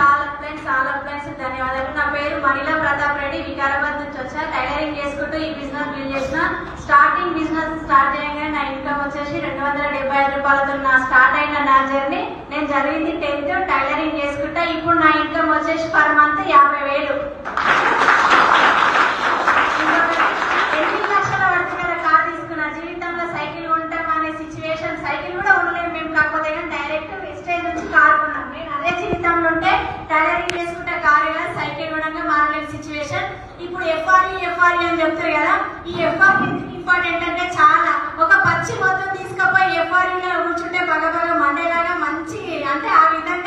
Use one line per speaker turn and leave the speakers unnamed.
All appliances ధన్యవాదాలు. నా పేరు మణిలా ప్రతాప్ రెడ్డి, వికారాబాద్ నుంచి వచ్చా. టైలరింగ్ చేసుకుంటూ ఈ బిజినెస్ బిల్డ్ చేసిన. బిజినెస్ స్టార్ట్ చేయగానే నా ఇన్కమ్ వచ్చేసి 275 రూపాయలతో నా స్టార్ట్ అయిన నా జర్నీ. నేను చదివింది 10th, టైలరింగ్ చేసుకుంటా. ఇప్పుడు నా ఇన్కమ్ వచ్చేసి పర్ మంత్ 50,000. 8 లక్షల పడుతుంది కదా కార్ తీసుకున్న. జీవితంలో సైకిల్ ఉంటాం అనే సిచ్యువేషన్, సైకిల్ కూడా ఉండలేము మేము, కాకపోతే కానీ డైరెక్ట్ స్టేజ్ నుంచి కార్ కొన్నాం. నేను అదే జీవితంలో ఉంటే టైలరింగ్ చేసుకుంటే కారు కదా, సైకిల్ కూడా మారలేని సిచ్యువేషన్. ఇప్పుడు ఎఫ్ఆర్ఈ అని చెప్తారు కదా, ఈ ఎఫ్ఆర్ఈ ఇంపార్టెంట్ అంటే చాలా. ఒక పచ్చి మొత్తం తీసుకుపోయి ఎఫ్ఆర్ఈలో కూర్చుంటే బగబగ మండేలాగా మంచి, అంటే ఆ విధంగా